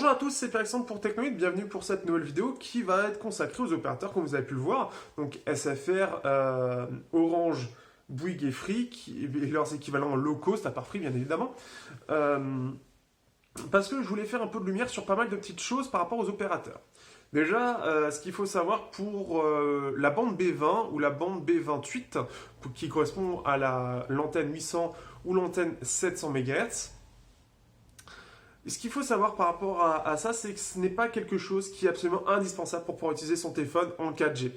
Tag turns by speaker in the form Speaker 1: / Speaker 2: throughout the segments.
Speaker 1: Bonjour à tous, c'est Alexandre pour Technoid, bienvenue pour cette nouvelle vidéo qui va être consacrée aux opérateurs comme vous avez pu le voir, donc SFR, Orange, Bouygues et Free, et leurs équivalents low cost, à part Free bien évidemment, parce que je voulais faire un peu de lumière sur pas mal de petites choses par rapport aux opérateurs. Déjà, ce qu'il faut savoir pour la bande B20 ou la bande B28, qui correspond à l'antenne 800 ou l'antenne 700 MHz, ce qu'il faut savoir par rapport à ça, c'est que ce n'est pas quelque chose qui est absolument indispensable pour pouvoir utiliser son téléphone en 4G.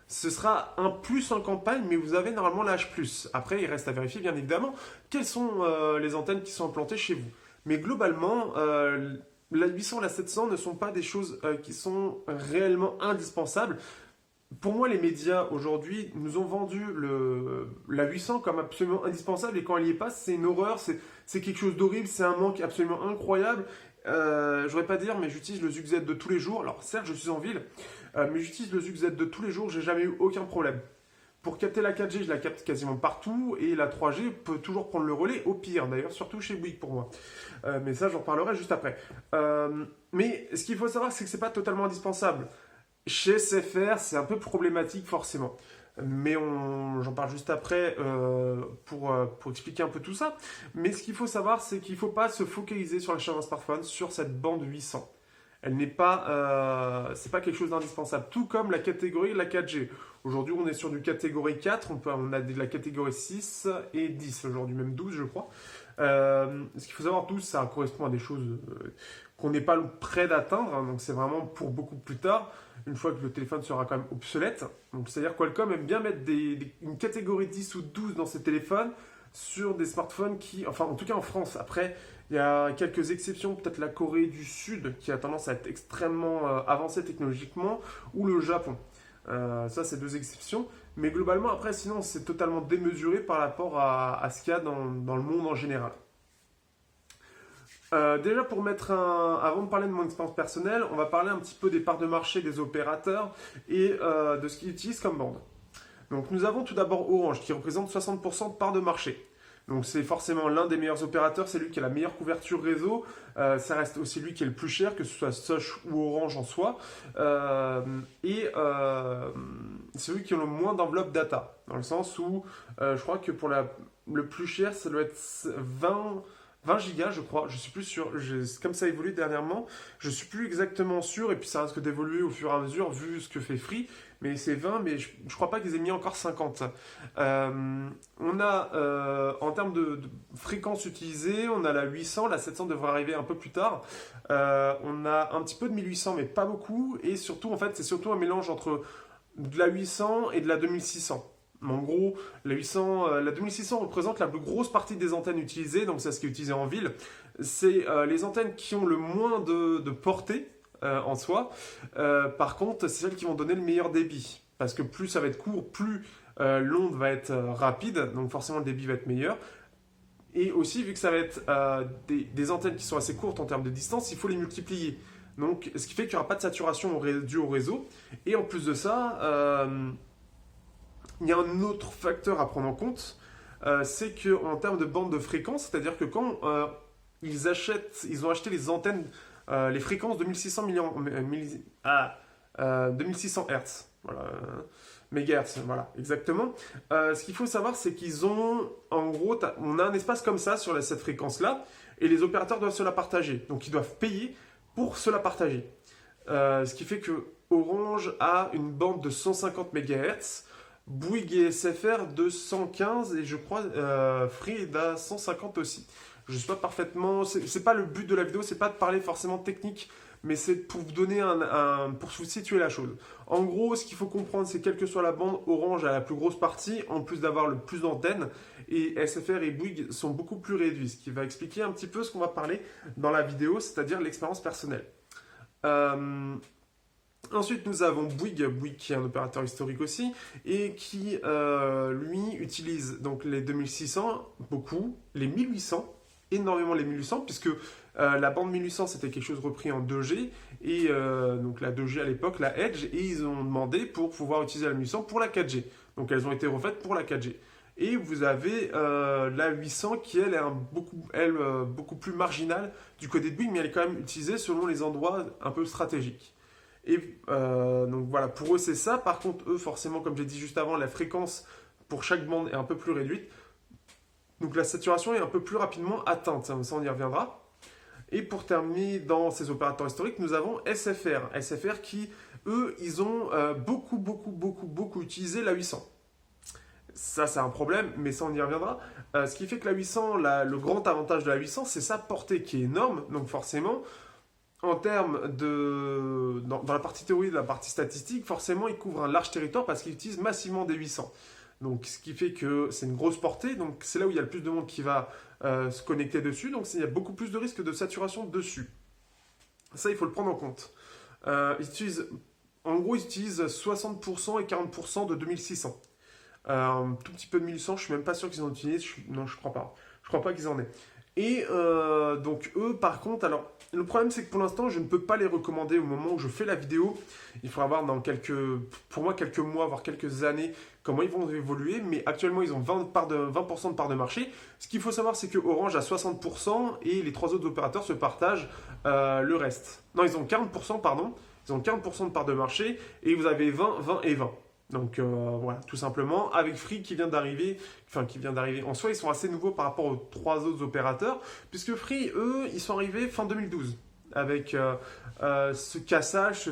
Speaker 1: Ce sera un plus en campagne, mais vous avez normalement l'âge plus. Après, il reste à vérifier, bien évidemment, quelles sont les antennes qui sont implantées chez vous. Mais globalement, la 800 et la 700 ne sont pas des choses qui sont réellement indispensables. Pour moi, les médias aujourd'hui nous ont vendu la 800 comme absolument indispensable et quand elle y est pas, c'est une horreur, c'est quelque chose d'horrible, c'est un manque absolument incroyable. Je voudrais pas dire, mais j'utilise le ZUG-Z de tous les jours. Alors certes, je suis en ville, mais j'utilise le ZUG-Z de tous les jours, j'ai jamais eu aucun problème. Pour capter la 4G, je la capte quasiment partout et la 3G peut toujours prendre le relais, au pire d'ailleurs, surtout chez Bouygues pour moi. Mais ça, j'en parlerai juste après. Mais ce qu'il faut savoir, c'est que c'est pas totalement indispensable. Chez SFR, c'est un peu problématique forcément. Mais j'en parle juste après pour expliquer un peu tout ça. Mais ce qu'il faut savoir, c'est qu'il ne faut pas se focaliser sur l'achat d'un smartphone sur cette bande 800. Elle n'est pas, c'est pas quelque chose d'indispensable. Tout comme la catégorie de la 4G. Aujourd'hui, on est sur du catégorie 4, on a de la catégorie 6 et 10, aujourd'hui même 12 je crois. Ce qu'il faut savoir, 12, ça correspond à des choses qu'on n'est pas près d'atteindre, hein, donc c'est vraiment pour beaucoup plus tard, une fois que le téléphone sera quand même obsolète. Donc c'est-à-dire Qualcomm aime bien mettre une catégorie 10 ou 12 dans ses téléphones sur des smartphones qui, enfin en tout cas en France, après il y a quelques exceptions, peut-être la Corée du Sud qui a tendance à être extrêmement avancée technologiquement, ou le Japon. Ça c'est deux exceptions, mais globalement après sinon c'est totalement démesuré par rapport à ce qu'il y a dans le monde en général. Déjà pour avant de parler de mon expérience personnelle, on va parler un petit peu des parts de marché des opérateurs et de ce qu'ils utilisent comme bande. Donc nous avons tout d'abord Orange qui représente 60% de parts de marché. Donc c'est forcément l'un des meilleurs opérateurs, c'est lui qui a la meilleure couverture réseau, ça reste aussi lui qui est le plus cher, que ce soit Sosh ou Orange en soi, c'est lui qui a le moins d'enveloppe data, dans le sens où je crois que pour le plus cher, ça doit être 20 gigas, je crois, je suis plus sûr, comme ça évolue dernièrement, je suis plus exactement sûr, et puis ça risque d'évoluer au fur et à mesure vu ce que fait Free, mais c'est 20, mais je crois pas qu'ils aient mis encore 50. On a, en termes de fréquence utilisée, on a la 800, la 700 devrait arriver un peu plus tard, on a un petit peu de 1800, mais pas beaucoup, et surtout, en fait, c'est surtout un mélange entre de la 800 et de la 2600. En gros, la 2600 représente la plus grosse partie des antennes utilisées, donc c'est ce qui est utilisé en ville. C'est les antennes qui ont le moins de portée en soi. Par contre, c'est celles qui vont donner le meilleur débit. Parce que plus ça va être court, plus l'onde va être rapide, donc forcément le débit va être meilleur. Et aussi, vu que ça va être des antennes qui sont assez courtes en termes de distance, il faut les multiplier. Donc, ce qui fait qu'il n'y aura pas de saturation due au réseau. Et en plus de ça, il y a un autre facteur à prendre en compte, c'est qu'en termes de bande de fréquence, c'est-à-dire que quand ils ont acheté les antennes, les fréquences de 1600 Hz, voilà, mégahertz, voilà, exactement. Ce qu'il faut savoir, c'est qu'ils ont, en gros, on a un espace comme ça sur cette fréquence-là, et les opérateurs doivent se la partager. Donc ils doivent payer pour se la partager. Ce qui fait que Orange a une bande de 150 MHz, Bouygues et SFR de 115 et je crois Free est à 150 aussi. Je ne sais pas parfaitement, c'est pas le but de la vidéo, c'est pas de parler forcément technique, mais c'est pour vous donner pour vous situer la chose. En gros, ce qu'il faut comprendre, c'est quelle que soit la bande, Orange a la plus grosse partie, en plus d'avoir le plus d'antennes, et SFR et Bouygues sont beaucoup plus réduits, ce qui va expliquer un petit peu ce qu'on va parler dans la vidéo, c'est-à-dire l'expérience personnelle. Ensuite, nous avons Bouygues qui est un opérateur historique aussi, et qui, lui, utilise donc les 2600, beaucoup, les 1800, énormément les 1800, puisque la bande 1800, c'était quelque chose repris en 2G, et donc la 2G à l'époque, la Edge, et ils ont demandé pour pouvoir utiliser la 1800 pour la 4G. Donc elles ont été refaites pour la 4G. Et vous avez la 800 qui, elle, est beaucoup plus marginale du côté de Bouygues, mais elle est quand même utilisée selon les endroits un peu stratégiques. Et donc voilà, pour eux, c'est ça. Par contre, eux, forcément, comme j'ai dit juste avant, la fréquence pour chaque bande est un peu plus réduite. Donc la saturation est un peu plus rapidement atteinte. Ça, on y reviendra. Et pour terminer dans ces opérateurs historiques, nous avons SFR. SFR qui, eux, ils ont beaucoup utilisé la 800. Ça, c'est un problème, mais ça, on y reviendra. Ce qui fait que la 800, le grand avantage de la 800, c'est sa portée qui est énorme. Donc forcément, en termes de... Dans la partie théorie, de la partie statistique, forcément, il couvre un large territoire parce qu'il utilise massivement des 800. Donc, ce qui fait que c'est une grosse portée. Donc, c'est là où il y a le plus de monde qui va se connecter dessus. Donc, il y a beaucoup plus de risques de saturation dessus. Ça, il faut le prendre en compte. En gros, ils utilisent 60% et 40% de 2600. Un tout petit peu de 1800, je suis même pas sûr qu'ils en utilisent. Non, je crois pas. Je crois pas qu'ils en aient. Et donc eux, par contre, alors le problème c'est que pour l'instant, je ne peux pas les recommander au moment où je fais la vidéo. Il faudra voir dans pour moi, quelques mois, voire quelques années, comment ils vont évoluer. Mais actuellement, ils ont 20% de part de marché. Ce qu'il faut savoir, c'est que Orange a 60% et les trois autres opérateurs se partagent le reste. Non, ils ont 40%, pardon. Ils ont 40% de part de marché et vous avez 20, 20 et 20. Donc voilà, tout simplement, avec Free qui vient d'arriver, en soi, ils sont assez nouveaux par rapport aux trois autres opérateurs, puisque Free, eux, ils sont arrivés fin 2012, avec ce cassage,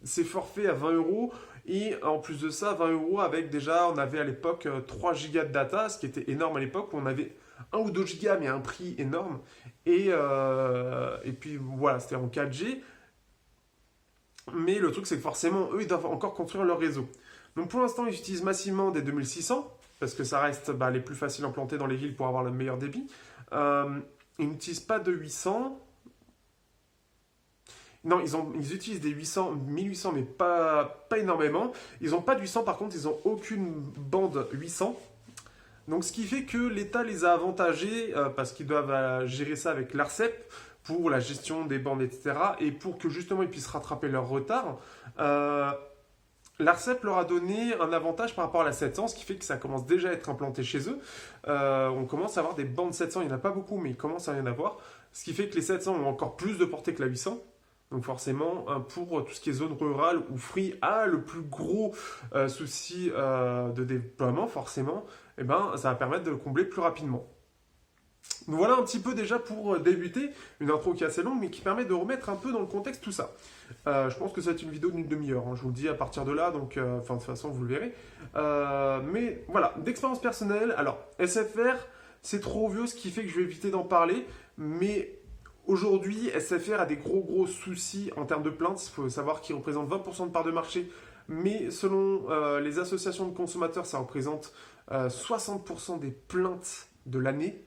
Speaker 1: ces forfaits à 20 euros, et en plus de ça, 20 euros avec déjà, on avait à l'époque 3 gigas de data, ce qui était énorme à l'époque, où on avait 1 ou 2 gigas, mais à un prix énorme, et puis voilà, c'était en 4G. Mais le truc, c'est que forcément, eux, ils doivent encore construire leur réseau. Donc pour l'instant, ils utilisent massivement des 2600, parce que ça reste les plus faciles à implanter dans les villes pour avoir le meilleur débit. Ils n'utilisent pas de 800. Non, ils utilisent des 800, 1800, mais pas énormément. Ils n'ont pas de 800, par contre, ils n'ont aucune bande 800. Donc ce qui fait que l'État les a avantagés, parce qu'ils doivent gérer ça avec l'ARCEP, pour la gestion des bandes, etc. Et pour que justement ils puissent rattraper leur retard, l'ARCEP leur a donné un avantage par rapport à la 700, ce qui fait que ça commence déjà à être implanté chez eux. On commence à avoir des bandes 700, il n'y en a pas beaucoup, mais il commence à y en avoir. Ce qui fait que les 700 ont encore plus de portée que la 800. Donc forcément, pour tout ce qui est zone rurale où Free a le plus gros souci de déploiement, forcément, eh ben, ça va permettre de le combler plus rapidement. Donc voilà un petit peu déjà pour débuter, une intro qui est assez longue mais qui permet de remettre un peu dans le contexte tout ça. Je pense que ça va être une vidéo d'une demi-heure, hein, je vous le dis à partir de là, donc de toute façon vous le verrez. Mais voilà, d'expérience personnelle, alors SFR c'est trop vieux ce qui fait que je vais éviter d'en parler, mais aujourd'hui SFR a des gros soucis en termes de plaintes, il faut savoir qu'ils représentent 20% de part de marché, mais selon les associations de consommateurs ça représente 60% des plaintes de l'année.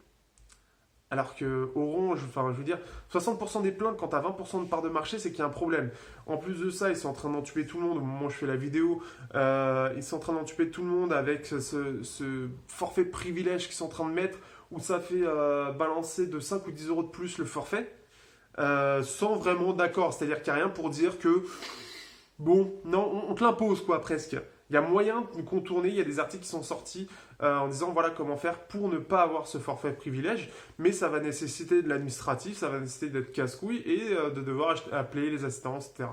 Speaker 1: Alors que Orange, je veux dire, 60% des plaintes quand tu as 20% de part de marché, c'est qu'il y a un problème. En plus de ça, ils sont en train d'entuber tout le monde au moment où je fais la vidéo. Ils sont en train d'entuber tout le monde avec ce forfait de privilège qu'ils sont en train de mettre, où ça fait balancer de 5 ou 10 euros de plus le forfait, sans vraiment d'accord. C'est-à-dire qu'il n'y a rien pour dire que, bon, non, on te l'impose quoi, presque. Il y a moyen de contourner, il y a des articles qui sont sortis en disant voilà comment faire pour ne pas avoir ce forfait privilège, mais ça va nécessiter de l'administratif, ça va nécessiter d'être casse-couille et de devoir appeler les assistants, etc.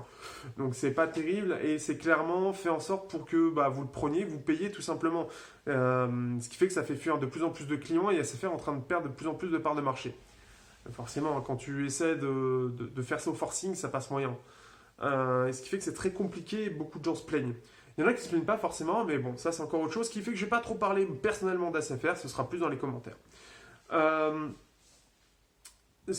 Speaker 1: Donc c'est pas terrible et c'est clairement fait en sorte pour que vous le preniez, vous payez tout simplement. Ce qui fait que ça fait fuir de plus en plus de clients et SFR est en train de perdre de plus en plus de parts de marché. Forcément, quand tu essaies de faire ça au forcing, ça passe moyen. Et ce qui fait que c'est très compliqué et beaucoup de gens se plaignent. Il y en a qui ne se plaignent pas forcément, mais bon, ça c'est encore autre chose, ce qui fait que je ne vais pas trop parler personnellement d'SFR, ce sera plus dans les commentaires. Ce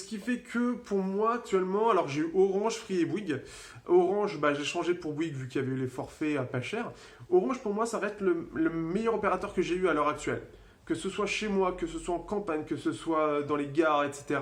Speaker 1: qui fait que pour moi actuellement, alors j'ai eu Orange, Free et Bouygues. Orange, j'ai changé pour Bouygues vu qu'il y avait eu les forfaits à pas cher. Orange pour moi ça reste le meilleur opérateur que j'ai eu à l'heure actuelle. Que ce soit chez moi, que ce soit en campagne, que ce soit dans les gares, etc.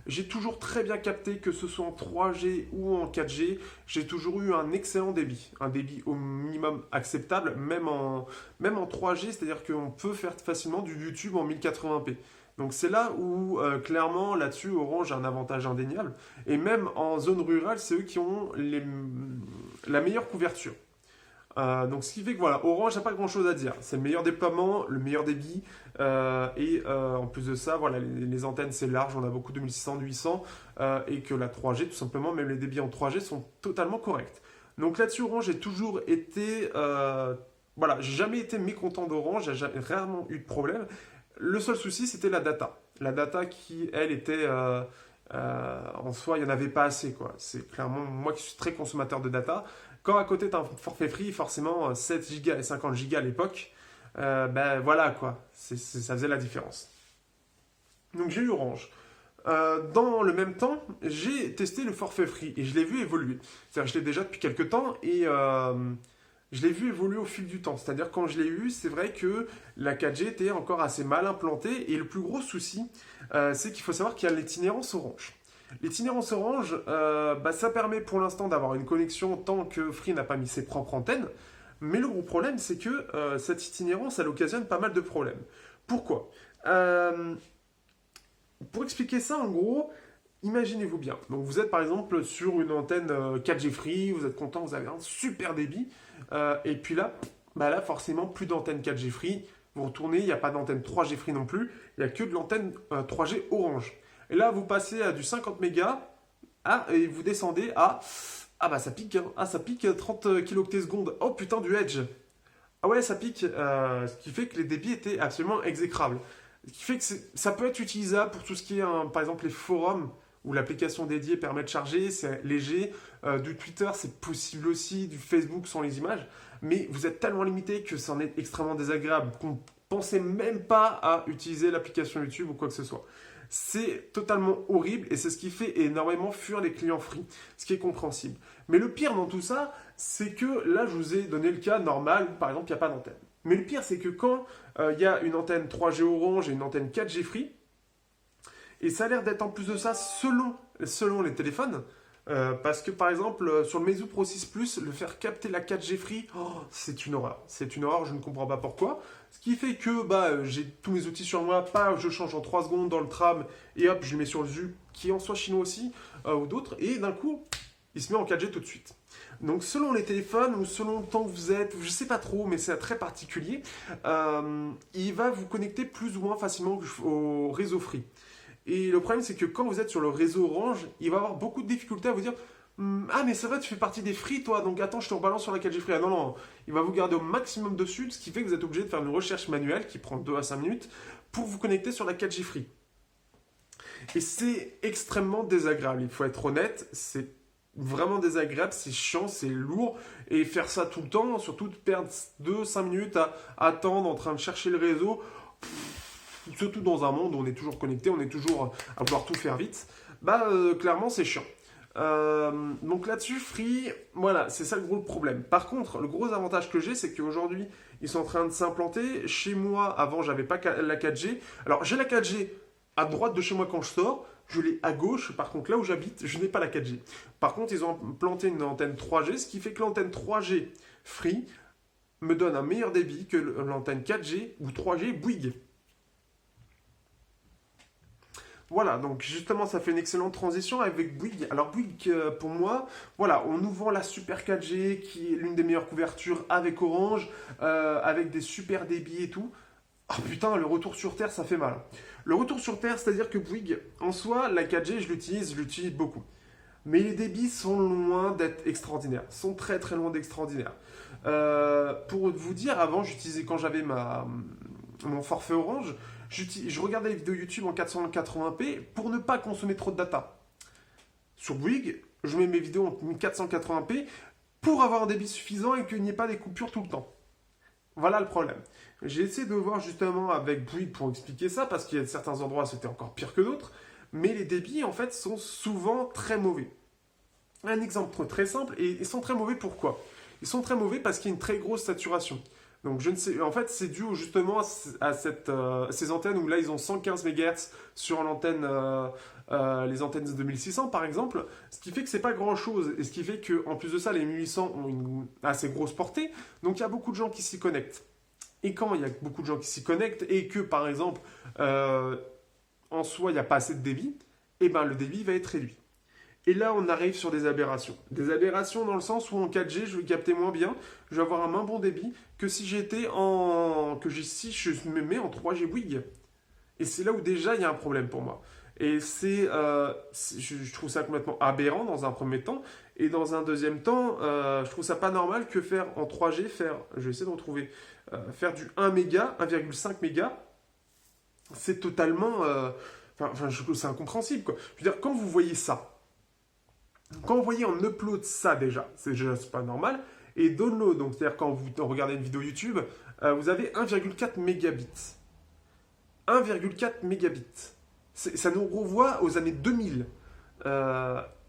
Speaker 1: J'ai toujours très bien capté, que ce soit en 3G ou en 4G, j'ai toujours eu un excellent débit. Un débit au minimum acceptable, même en 3G, c'est-à-dire qu'on peut faire facilement du YouTube en 1080p. Donc c'est là où, clairement, là-dessus, Orange a un avantage indéniable. Et même en zone rurale, c'est eux qui ont la meilleure couverture. Donc ce qui fait que voilà, Orange n'a pas grand-chose à dire. C'est le meilleur déploiement, le meilleur débit. En plus de ça, voilà, les antennes c'est large, on a beaucoup de 1600, de 800. Et que la 3G, tout simplement, même les débits en 3G sont totalement corrects. Donc là-dessus, Orange, j'ai toujours été... voilà, j'ai jamais été mécontent d'Orange, j'ai rarement eu de problème. Le seul souci, c'était la data. La data qui, elle, était... en soi, il n'y en avait pas assez, quoi. C'est clairement, moi qui suis très consommateur de data, quand à côté, tu as un forfait free, forcément, 7 Go et 50 Go à l'époque, ben voilà, quoi. Ça faisait la différence. Donc j'ai eu Orange. Dans le même temps, j'ai testé le forfait free et je l'ai vu évoluer. C'est-à-dire, je l'ai déjà depuis quelques temps et je l'ai vu évoluer au fil du temps. C'est-à-dire, quand je l'ai eu, c'est vrai que la 4G était encore assez mal implantée et le plus gros souci, c'est qu'il faut savoir qu'il y a l'itinérance Orange. L'itinérance Orange, ça permet pour l'instant d'avoir une connexion tant que Free n'a pas mis ses propres antennes. Mais le gros problème, c'est que cette itinérance, elle occasionne pas mal de problèmes. Pourquoi Pour expliquer ça, en gros, imaginez-vous bien. Donc vous êtes par exemple sur une antenne 4G Free, vous êtes content, vous avez un super débit. Et puis là, là forcément, plus d'antenne 4G Free. Vous retournez, il n'y a pas d'antenne 3G Free non plus. Il n'y a que de l'antenne 3G Orange. Et là, vous passez à du 50 mégas et vous descendez à... Ah bah ça pique, hein. Ah ça pique 30 kT secondes. Oh putain, du Edge. Ah ouais, ça pique. Ce qui fait que les débits étaient absolument exécrables. Ce qui fait que ça peut être utilisable pour tout ce qui est, par exemple, les forums où l'application dédiée permet de charger, c'est léger. Du Twitter, c'est possible aussi, du Facebook sans les images. Mais vous êtes tellement limité que c'en est extrêmement désagréable qu'on ne pensait même pas à utiliser l'application YouTube ou quoi que ce soit. C'est totalement horrible et c'est ce qui fait énormément fuir les clients free, ce qui est compréhensible. Mais le pire dans tout ça, c'est que là, je vous ai donné le cas normal, par exemple, il n'y a pas d'antenne. Mais le pire, c'est que quand il y a une antenne 3G Orange et une antenne 4G Free, et ça a l'air d'être en plus de ça selon les téléphones, parce que par exemple, sur le Meizu Pro 6 Plus, le faire capter la 4G Free, c'est une horreur. C'est une horreur, je ne comprends pas pourquoi. Ce qui fait que j'ai tous mes outils sur moi, je change en 3 secondes dans le tram, et hop, je le mets sur le ZU, qui est en soit chinois aussi, ou d'autres, et d'un coup, il se met en 4G tout de suite. Donc selon les téléphones ou selon le temps que vous êtes, je ne sais pas trop, mais c'est très particulier, il va vous connecter plus ou moins facilement au réseau free. Et le problème, c'est que quand vous êtes sur le réseau Orange, il va avoir beaucoup de difficultés à vous dire ah, mais c'est vrai, tu fais partie des free, toi, donc attends, je te rebalance sur la 4G free. Ah non, non, il va vous garder au maximum dessus, ce qui fait que vous êtes obligé de faire une recherche manuelle qui prend 2 à 5 minutes pour vous connecter sur la 4G free. Et c'est extrêmement désagréable, il faut être honnête, c'est vraiment désagréable, c'est chiant, c'est lourd, et faire ça tout le temps, surtout de perdre 2-5 minutes à attendre en train de chercher le réseau, surtout dans un monde où on est toujours connecté, on est toujours à vouloir tout faire vite, clairement c'est chiant. Donc là-dessus, Free, voilà, c'est ça le gros problème. Par contre, le gros avantage que j'ai, c'est qu'aujourd'hui, ils sont en train de s'implanter. Chez moi, avant, j'avais pas la 4G. Alors, j'ai la 4G à droite de chez moi quand je sors, je l'ai à gauche. Par contre, là où j'habite, je n'ai pas la 4G. Par contre, ils ont implanté une antenne 3G, ce qui fait que l'antenne 3G Free me donne un meilleur débit que l'antenne 4G ou 3G Bouygues. Voilà, donc justement, ça fait une excellente transition avec Bouygues. Alors Bouygues, pour moi, voilà, on nous vend la Super 4G, qui est l'une des meilleures couvertures avec Orange, avec des super débits et tout. Oh putain, le retour sur Terre, ça fait mal. Le retour sur Terre, c'est-à-dire que Bouygues, en soi, la 4G, je l'utilise beaucoup. Mais les débits sont loin d'être extraordinaires, sont très très loin d'extraordinaires. Pour vous dire, avant, j'utilisais quand j'avais mon forfait Orange, je regardais les vidéos YouTube en 480p pour ne pas consommer trop de data. Sur Bouygues, je mets mes vidéos en 480p pour avoir un débit suffisant et qu'il n'y ait pas des coupures tout le temps. Voilà le problème. J'ai essayé de voir justement avec Bouygues pour expliquer ça, parce qu'il y a certains endroits c'était encore pire que d'autres, mais les débits en fait sont souvent très mauvais. Un exemple très simple, et ils sont très mauvais pourquoi ? Ils sont très mauvais parce qu'il y a une très grosse saturation. Donc je ne sais, en fait c'est dû justement à ces antennes où là ils ont 115 MHz sur l'antenne, les antennes 2600 par exemple, ce qui fait que c'est pas grand chose, et ce qui fait qu'en plus de ça les 1800 ont une assez grosse portée, donc il y a beaucoup de gens qui s'y connectent. Et quand il y a beaucoup de gens qui s'y connectent et que par exemple en soi il n'y a pas assez de débit, et ben le débit va être réduit. Et là, on arrive sur des aberrations. Des aberrations dans le sens où en 4G, je vais capter moins bien, je vais avoir un moins bon débit que si si je me mets en 3G Bouygues. Et c'est là où déjà il y a un problème pour moi. Et je trouve ça complètement aberrant dans un premier temps. Et dans un deuxième temps, je trouve ça pas normal que faire en 3G, je vais essayer de retrouver, faire du 1 méga, 1,5 méga, c'est totalement, c'est incompréhensible, quoi. Je veux dire, quand vous voyez ça, quand vous voyez en upload ça déjà, c'est pas normal. Et download, donc c'est-à-dire quand vous regardez une vidéo YouTube, vous avez 1,4 mégabits. 1,4 mégabits. Ça nous renvoie aux années 2000.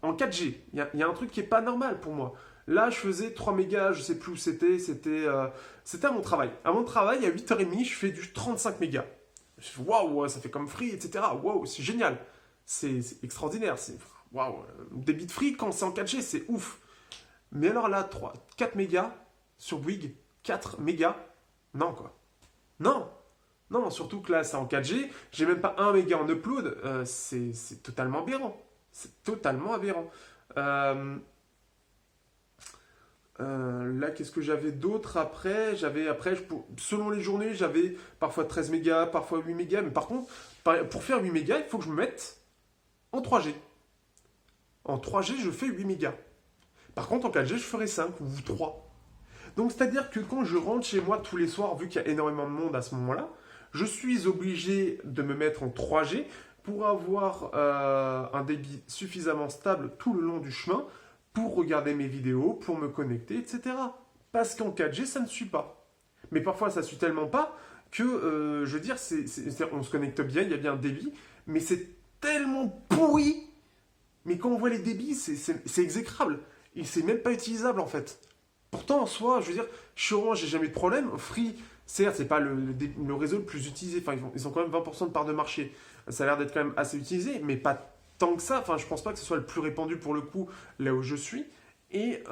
Speaker 1: En 4G. Il y a un truc qui est pas normal pour moi. Là, je faisais 3 mégas, je sais plus où c'était. C'était à mon travail. À mon travail, à 8h30, je fais du 35 mégas. Waouh, ça fait comme Free, etc. Waouh, c'est génial. C'est extraordinaire. Waouh, débit de Free quand c'est en 4G, c'est ouf. Mais alors là, 4 mégas sur Bouygues, 4 mégas, non quoi. Non, non, surtout que là, c'est en 4G, j'ai même pas 1 méga en upload, c'est totalement aberrant. C'est totalement aberrant. Là, qu'est-ce que j'avais d'autre après? Selon les journées, j'avais parfois 13 mégas, parfois 8 mégas. Mais par contre, pour faire 8 mégas, il faut que je me mette en 3G. En 3G, je fais 8 mégas. Par contre, en 4G, je ferai 5 ou 3. Donc, c'est-à-dire que quand je rentre chez moi tous les soirs, vu qu'il y a énormément de monde à ce moment-là, je suis obligé de me mettre en 3G pour avoir un débit suffisamment stable tout le long du chemin pour regarder mes vidéos, pour me connecter, etc. Parce qu'en 4G, ça ne suit pas. Mais parfois, ça ne suit tellement pas que, je veux dire, on se connecte bien, il y a bien un débit, mais c'est tellement pourri. Mais quand on voit les débits, c'est exécrable. Et c'est même pas utilisable en fait. Pourtant, en soi, je veux dire, chez Orange, j'ai jamais eu de problème. Free, certes, c'est pas le réseau le plus utilisé. Enfin, ils ont quand même 20% de part de marché. Ça a l'air d'être quand même assez utilisé, mais pas tant que ça. Enfin, je pense pas que ce soit le plus répandu pour le coup là où je suis. Et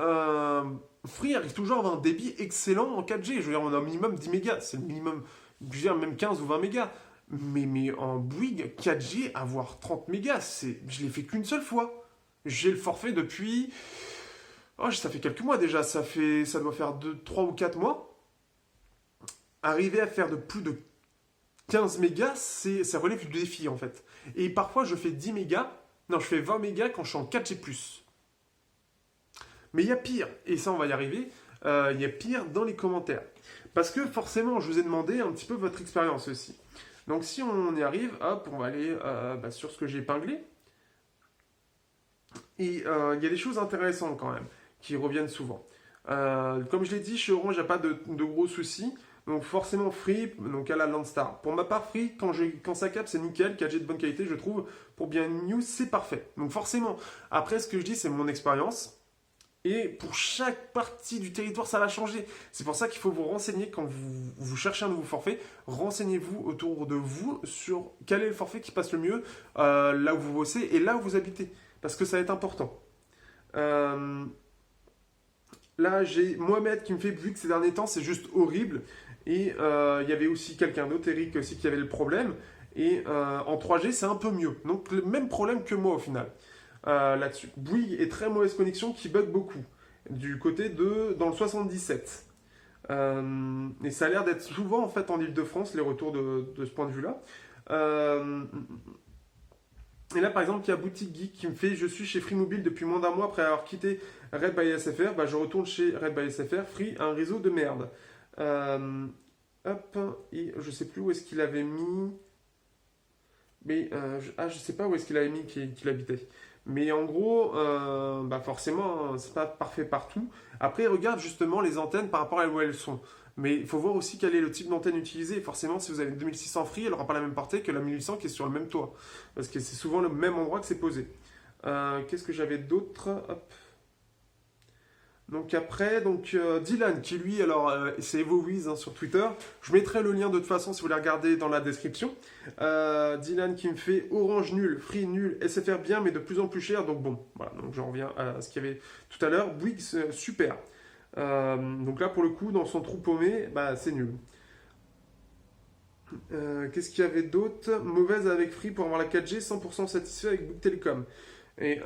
Speaker 1: Free arrive toujours à avoir un débit excellent en 4G. Je veux dire, on a au minimum 10 mégas. C'est le minimum, je veux dire, même 15 ou 20 mégas. Mais en Bouygues, 4G, avoir 30 mégas, je l'ai fait qu'une seule fois. J'ai le forfait depuis. Oh, ça fait quelques mois déjà. Ça doit faire 3 ou 4 mois. Arriver à faire de plus de 15 mégas, ça relève du défi en fait. Et parfois, je fais 10 mégas. Non, je fais 20 mégas quand je suis en 4G+. Mais il y a pire. Et ça, on va y arriver. Il y a pire dans les commentaires. Parce que forcément, je vous ai demandé un petit peu votre expérience aussi. Donc si on y arrive, hop, on va aller sur ce que j'ai épinglé. Et il y a des choses intéressantes quand même, qui reviennent souvent. Comme je l'ai dit, chez Orange, il n'y a pas de gros soucis. Donc forcément Free, donc à la Landstar. Pour ma part, Free, quand ça capte, c'est nickel, 4G de bonne qualité, je trouve. Pour bien news, c'est parfait. Donc forcément, après ce que je dis, c'est mon expérience. Et pour chaque partie du territoire, ça va changer. C'est pour ça qu'il faut vous renseigner quand vous cherchez un nouveau forfait. Renseignez-vous autour de vous sur quel est le forfait qui passe le mieux là où vous bossez et là où vous habitez. Parce que ça va être important. Là, j'ai Mohamed qui me fait, vu que ces derniers temps, c'est juste horrible. Et il y avait aussi quelqu'un d'autre, Eric, aussi, qui avait le problème. Et en 3G, c'est un peu mieux. Donc, le même problème que moi au final. Là-dessus. Bouygues est très mauvaise connexion qui bug beaucoup. Du côté dans le 77. Et ça a l'air d'être souvent en fait en Ile-de-France les retours de ce point de vue-là. Et là par exemple il y a Boutique Geek qui me fait je suis chez Free Mobile depuis moins d'un mois après avoir quitté Red by SFR. Je retourne chez Red by SFR. Free un réseau de merde. Hop, et je sais plus où est-ce qu'il avait mis. Mais je sais pas où est-ce qu'il avait mis qu'il habitait. Mais en gros, forcément, c'est pas parfait partout. Après, regarde justement les antennes par rapport à où elles sont. Mais il faut voir aussi quel est le type d'antenne utilisé. Forcément, si vous avez une 2600 Free, elle n'aura pas la même portée que la 1800 qui est sur le même toit. Parce que c'est souvent le même endroit que c'est posé. Qu'est-ce que j'avais d'autre? Hop. Donc après, Dylan qui lui, alors c'est EvoWiz sur Twitter. Je mettrai le lien de toute façon si vous voulez regarder dans la description. Dylan qui me fait Orange nul, Free nul, SFR bien mais de plus en plus cher. Donc bon, voilà, donc j'en reviens à ce qu'il y avait tout à l'heure. Bouygues super. Donc là pour le coup, dans son trou paumé, c'est nul. Qu'est-ce qu'il y avait d'autre? Mauvaise avec Free pour avoir la 4G, 100% satisfait avec Bouygues Télécom. Et,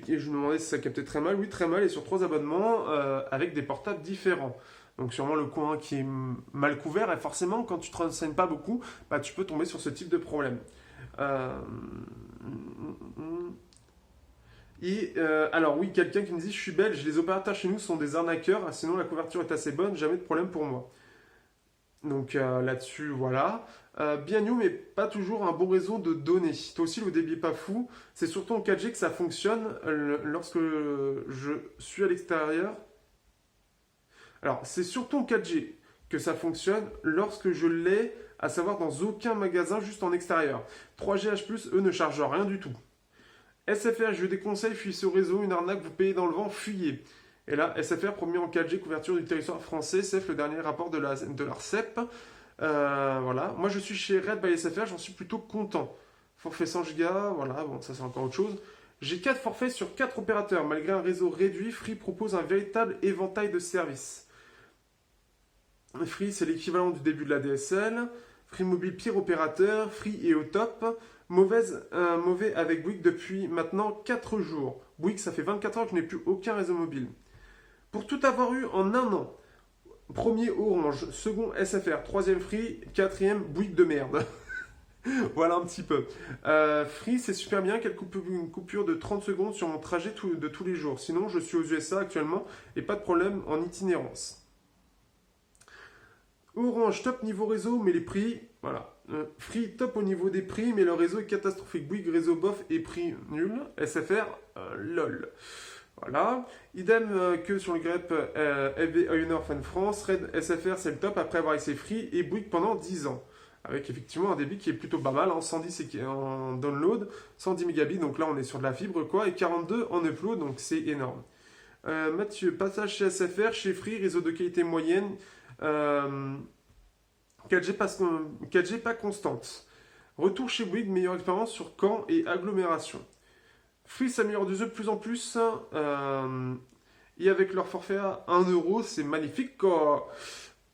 Speaker 1: et je me demandais si ça captait très mal. Oui, très mal, et sur 3 abonnements avec des portables différents. Donc sûrement le coin qui est mal couvert, et forcément quand tu ne te renseignes pas beaucoup, bah, tu peux tomber sur ce type de problème. Euh, alors oui, quelqu'un qui me dit je suis belge, les opérateurs chez nous sont des arnaqueurs, sinon la couverture est assez bonne, jamais de problème pour moi. Donc là-dessus, voilà. Bien new, mais pas toujours un bon réseau de données. Toi aussi, le débit est pas fou. C'est surtout en 4G que ça fonctionne lorsque je suis à l'extérieur. Alors, c'est surtout en 4G que ça fonctionne lorsque je l'ai, à savoir dans aucun magasin, juste en extérieur. 3GH+, eux ne chargent rien du tout. SFR, je déconseille, fuyez ce réseau, une arnaque, vous payez dans le vent, fuyez. Et là, SFR, premier en 4G, couverture du territoire français, c'est le dernier rapport de l'ARCEP. Voilà. Moi, je suis chez Red by SFR, j'en suis plutôt content. Forfait 100 Go, voilà, bon, ça c'est encore autre chose. J'ai 4 forfaits sur 4 opérateurs. Malgré un réseau réduit, Free propose un véritable éventail de services. Free, c'est l'équivalent du début de la DSL. Free Mobile, pire opérateur. Free est au top. Mauvais avec Bouygues depuis maintenant 4 jours. Bouygues, ça fait 24 ans que je n'ai plus aucun réseau mobile. Pour tout avoir eu en un an, premier Orange, second SFR, troisième Free, quatrième Bouygues de merde. Voilà un petit peu. Free, c'est super bien, une coupure de 30 secondes sur mon trajet de tous les jours. Sinon, je suis aux USA actuellement et pas de problème en itinérance. Orange, top niveau réseau, mais les prix, voilà. Free, top au niveau des prix, mais le réseau est catastrophique. Bouygues, réseau bof et prix nul. SFR, lol. Voilà. Idem que sur le grep FB Ionor Fan France. Red SFR, c'est le top après avoir essayé Free et Bouygues pendant 10 ans. Avec effectivement un débit qui est plutôt pas mal, hein, 110 en download, 110 mégabits, donc là on est sur de la fibre quoi, et 42 en upload, donc c'est énorme. Mathieu, passage chez SFR, chez Free, réseau de qualité moyenne, 4G pas constante. Retour chez Bouygues, meilleure expérience sur Caen et agglomération. Free s'améliore de plus en plus, et avec leur forfait à 1€, c'est magnifique quoi.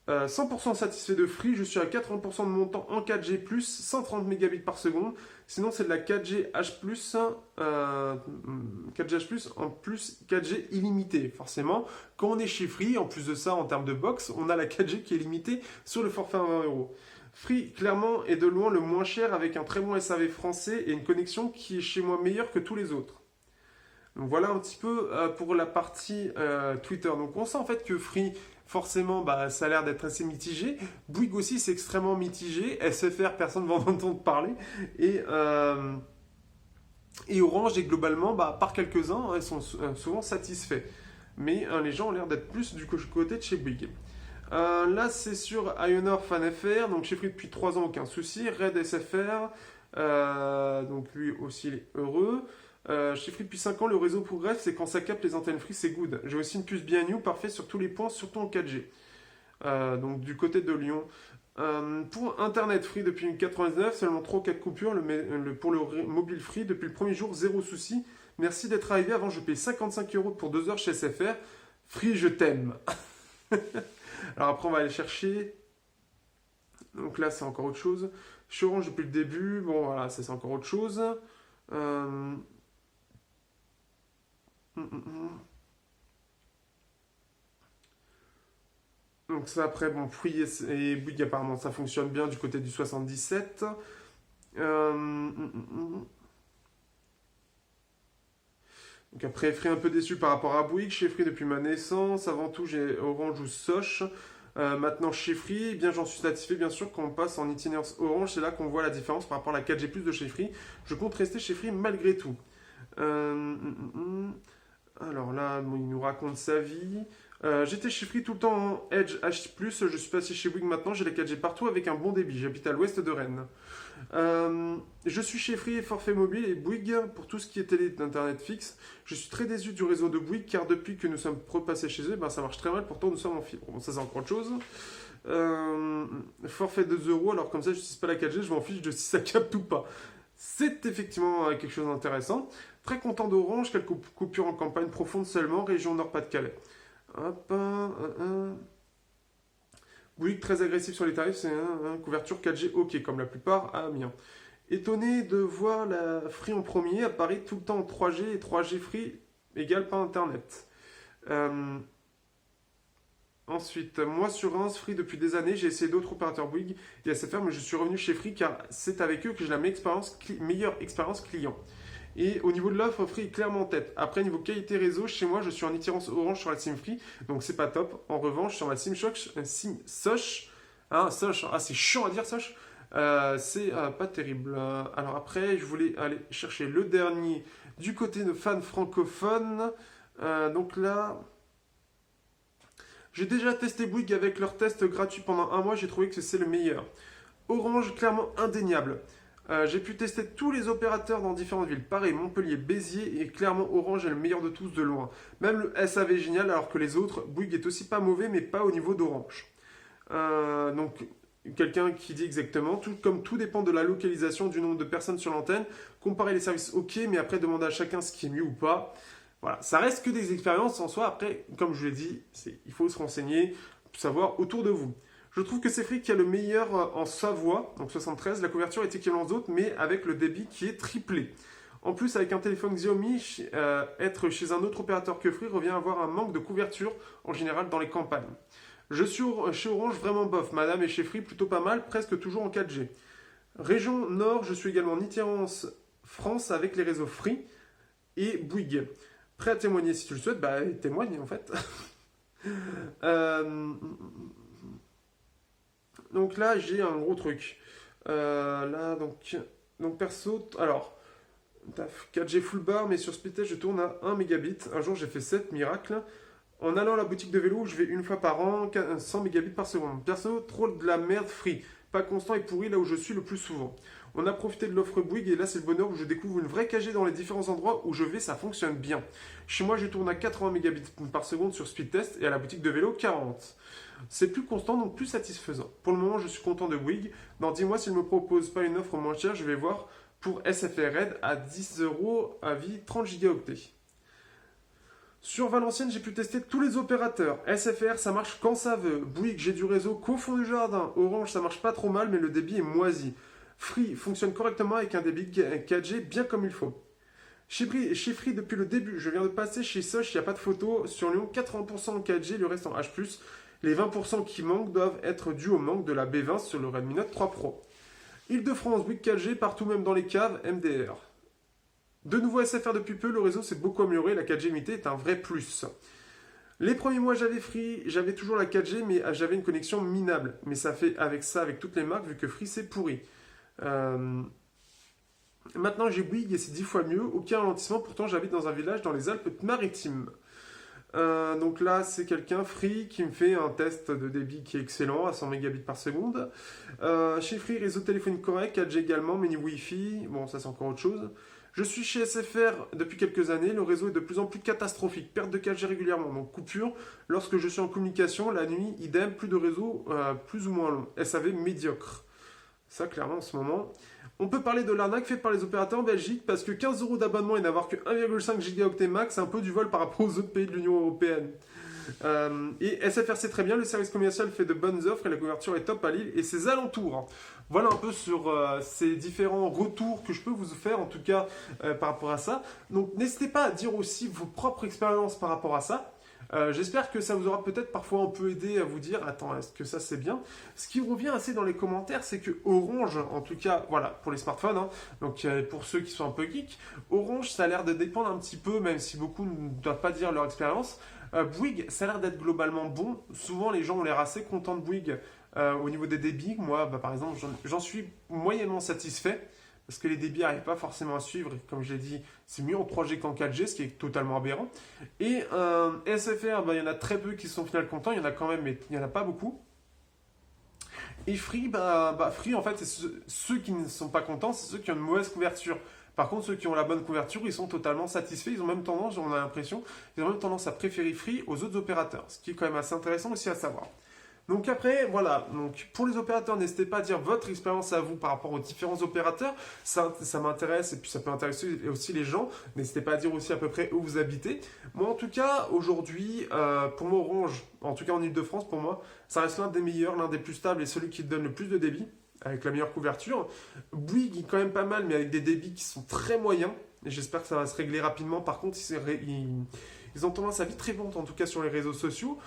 Speaker 1: 100% satisfait de Free, je suis à 80% de mon temps en 4G+, 130 mégabits par seconde. Sinon, c'est de la 4G H+, 4G H+, en plus 4G illimité. Forcément, quand on est chez Free, en plus de ça, en termes de box, on a la 4G qui est limitée sur le forfait à 20€. Free, clairement, est de loin le moins cher avec un très bon SAV français et une connexion qui est chez moi meilleure que tous les autres. Donc voilà un petit peu pour la partie Twitter. Donc on sent en fait que Free, forcément, bah, ça a l'air d'être assez mitigé. Bouygues aussi, c'est extrêmement mitigé. SFR, personne ne va en entendre parler. Et Orange, et globalement, bah, par quelques-uns, ils sont souvent satisfaits. Mais les gens ont l'air d'être plus du côté de chez Bouygues. Là, c'est sur Ionor FanFR. Donc chez Free depuis 3 ans, aucun souci. Red SFR. Donc lui aussi, il est heureux. Chez Free depuis 5 ans, le réseau progresse, c'est quand ça capte les antennes Free, c'est good. J'ai aussi une puce bien new, parfait sur tous les points, surtout en 4G. Donc du côté de Lyon. Pour Internet Free depuis 1999, seulement 3 ou 4 coupures. Pour le mobile Free, depuis le premier jour, zéro souci. Merci d'être arrivé. Avant, je payais 55€ pour 2 heures chez SFR. Free, je t'aime. Alors après, on va aller chercher. Donc là, c'est encore autre chose. Chez Orange depuis le début. Bon, voilà, ça c'est encore autre chose. Donc ça après, bon, Free et Bouygues apparemment ça fonctionne bien du côté du 77. Donc après, Free un peu déçu par rapport à Bouygues. Chez Free depuis ma naissance. Avant tout, j'ai Orange ou Soch. Maintenant chez Free, eh bien j'en suis satisfait bien sûr quand on passe en itinérance Orange. C'est là qu'on voit la différence par rapport à la 4G+ de chez Free. Je compte rester chez Free malgré tout. Alors là, bon, il nous raconte sa vie. J'étais chez Free tout le temps en Edge H+, je suis passé chez Bouygues maintenant, j'ai la 4G partout avec un bon débit, j'habite à l'ouest de Rennes. Je suis chez Free et forfait mobile et Bouygues pour tout ce qui est télé d'internet fixe. Je suis très déçu du réseau de Bouygues car depuis que nous sommes repassés chez eux, ben, ça marche très mal, pourtant nous sommes en fibre. Bon, ça c'est encore autre chose. Forfait 2€, alors comme ça je n'utilise pas la 4G, je m'en fiche de si ça capte ou pas. C'est effectivement quelque chose d'intéressant. Très content d'Orange, quelques coupures en campagne profonde seulement, région Nord-Pas-de-Calais. Hop, Bouygues très agressif sur les tarifs, c'est couverture 4G ok, comme la plupart à Amiens. Étonné de voir la Free en premier apparaît tout le temps en 3G et 3G Free égale pas Internet. Euh, Ensuite, moi sur Reims, Free depuis des années, j'ai essayé d'autres opérateurs Bouygues et SFR, mais je suis revenu chez Free car c'est avec eux que j'ai la meilleure expérience client. Et au niveau de l'offre, Free est clairement en tête. Après, niveau qualité réseau, chez moi, je suis en itinérance Orange sur la SIM Free, donc c'est pas top. En revanche, sur la SIM Soch, Soch, c'est chiant à dire Soch, c'est pas terrible. Alors après, je voulais aller chercher le dernier du côté de fans francophones. Donc là, j'ai déjà testé Bouygues avec leur test gratuit pendant un mois, j'ai trouvé que c'est le meilleur. Orange, clairement indéniable. J'ai pu tester tous les opérateurs dans différentes villes. Pareil, Montpellier, Béziers et clairement Orange est le meilleur de tous de loin. Même le SAV est génial alors que les autres, Bouygues est aussi pas mauvais mais pas au niveau d'Orange. Donc quelqu'un qui dit exactement, tout comme tout dépend de la localisation, du nombre de personnes sur l'antenne. Comparer les services, ok, mais après demander à chacun ce qui est mieux ou pas. Voilà, ça reste que des expériences en soi. Après, comme je l'ai dit, il faut se renseigner, savoir autour de vous. Je trouve que c'est Free qui a le meilleur en Savoie, donc 73. La couverture est équivalente aux autres, mais avec le débit qui est triplé. En plus, avec un téléphone Xiaomi, être chez un autre opérateur que Free revient à avoir un manque de couverture en général dans les campagnes. Je suis chez Orange vraiment bof. Madame est chez Free plutôt pas mal, presque toujours en 4G. Région Nord, je suis également en itinérance France avec les réseaux Free et Bouygues. Prêt à témoigner si tu le souhaites, bah témoigne en fait. Donc là, j'ai un gros truc. Là, donc perso, alors, 4G full bar, mais sur Speedtest, je tourne à 1 mégabit. Un jour, j'ai fait 7 miracles. En allant à la boutique de vélo, je vais une fois par an, 100 mégabits par seconde. Perso, trop de la merde Free. Pas constant et pourri là où je suis le plus souvent. On a profité de l'offre Bouygues et là c'est le bonheur où je découvre une vraie 4G dans les différents endroits où je vais, ça fonctionne bien. Chez moi je tourne à 80 mégabits par seconde sur Speedtest et à la boutique de vélo 40. C'est plus constant donc plus satisfaisant. Pour le moment je suis content de Bouygues. Dans 10 mois s'il ne me propose pas une offre moins chère, je vais voir pour SFR Red à 10 € à vie 30 gigaoctets. Sur Valenciennes, j'ai pu tester tous les opérateurs. SFR, ça marche quand ça veut. Bouygues, j'ai du réseau qu'au fond du jardin. Orange, ça marche pas trop mal, mais le débit est moisi. Free fonctionne correctement avec un débit 4G bien comme il faut. Chez Free, depuis le début, je viens de passer chez Soch, il n'y a pas de photo. Sur Lyon, 80% en 4G, le reste en H+. Les 20% qui manquent doivent être dus au manque de la B20 sur le Redmi Note 3 Pro. Île-de-France, Bouygues 4G, partout même dans les caves, MDR. De nouveau SFR depuis peu, le réseau s'est beaucoup amélioré, la 4G limitée est un vrai plus. Les premiers mois j'avais Free, j'avais toujours la 4G mais j'avais une connexion minable. Mais ça fait avec toutes les marques vu que Free c'est pourri. Maintenant j'ai Bouygues et c'est 10 fois mieux, aucun ralentissement, pourtant j'habite dans un village dans les Alpes-Maritimes. Donc là c'est quelqu'un Free qui me fait un test de débit qui est excellent à 100 mégabits par seconde. Chez Free, réseau téléphonique correct, 4G également, mini Wi-Fi, bon ça c'est encore autre chose. Je suis chez SFR depuis quelques années, le réseau est de plus en plus catastrophique, perte de 4G régulièrement, donc coupure. Lorsque je suis en communication, la nuit, idem, plus de réseau, plus ou moins long. SAV médiocre. Ça, clairement, en ce moment. On peut parler de l'arnaque faite par les opérateurs en Belgique, parce que 15 € d'abonnement et n'avoir que 1,5 gigaoctet max, c'est un peu du vol par rapport aux autres pays de l'Union Européenne. Et SFR c'est très bien, le service commercial fait de bonnes offres et la couverture est top à Lille et ses alentours. Voilà un peu sur ces différents retours que je peux vous faire en tout cas par rapport à ça. Donc n'hésitez pas à dire aussi vos propres expériences par rapport à ça. J'espère que ça vous aura peut-être parfois un peu aidé à vous dire attends, est-ce que ça c'est bien. Ce qui revient assez dans les commentaires, c'est que Orange, en tout cas, voilà, pour les smartphones, hein, donc pour ceux qui sont un peu geeks, Orange, ça a l'air de dépendre un petit peu, même si beaucoup ne doivent pas dire leur expérience. Bouygues, ça a l'air d'être globalement bon. Souvent, les gens ont l'air assez contents de Bouygues au niveau des débits. Moi, par exemple, j'en suis moyennement satisfait. Parce que les débits n'arrivent pas forcément à suivre. Et comme je l'ai dit, c'est mieux en 3G qu'en 4G, ce qui est totalement aberrant. Et SFR, il y en a très peu qui sont au final contents. Il y en a quand même, mais il n'y en a pas beaucoup. Et Free, Free en fait, c'est ceux qui ne sont pas contents, c'est ceux qui ont une mauvaise couverture. Par contre, ceux qui ont la bonne couverture, ils sont totalement satisfaits. Ils ont même tendance, on a l'impression, ils ont même tendance à préférer Free aux autres opérateurs. Ce qui est quand même assez intéressant aussi à savoir. Donc après, voilà, donc pour les opérateurs, n'hésitez pas à dire votre expérience à vous par rapport aux différents opérateurs. Ça m'intéresse et puis ça peut intéresser aussi les gens. N'hésitez pas à dire aussi à peu près où vous habitez. Moi, en tout cas, aujourd'hui, pour moi, Orange, en tout cas en Ile-de-France, pour moi, ça reste l'un des meilleurs, l'un des plus stables et celui qui donne le plus de débit. avec la meilleure couverture. Bouygues est quand même pas mal, mais avec des débits qui sont très moyens. Et j'espère que ça va se régler rapidement. Par contre, ils ont tendance à vite répondre, en tout cas sur les réseaux sociaux.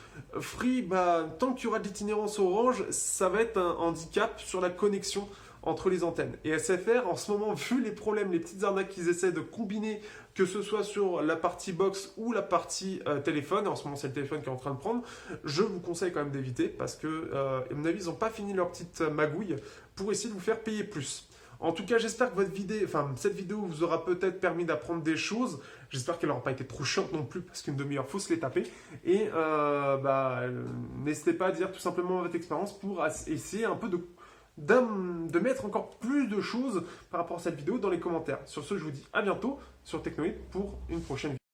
Speaker 1: Free, bah, tant qu'il y aura de l'itinérance Orange, ça va être un handicap sur la connexion entre les antennes. Et SFR, en ce moment, vu les problèmes, les petites arnaques qu'ils essaient de combiner, que ce soit sur la partie box ou la partie téléphone, en ce moment c'est le téléphone qui est en train de prendre, je vous conseille quand même d'éviter parce que, à mon avis, ils n'ont pas fini leur petite magouille pour essayer de vous faire payer plus. En tout cas, j'espère que cette vidéo vous aura peut-être permis d'apprendre des choses. J'espère qu'elle n'aura pas été trop chiante non plus, parce qu'une demi-heure, faut se les taper. Et n'hésitez pas à dire tout simplement votre expérience pour essayer un peu de mettre encore plus de choses par rapport à cette vidéo dans les commentaires. Sur ce, je vous dis à bientôt sur Technoïd pour une prochaine vidéo.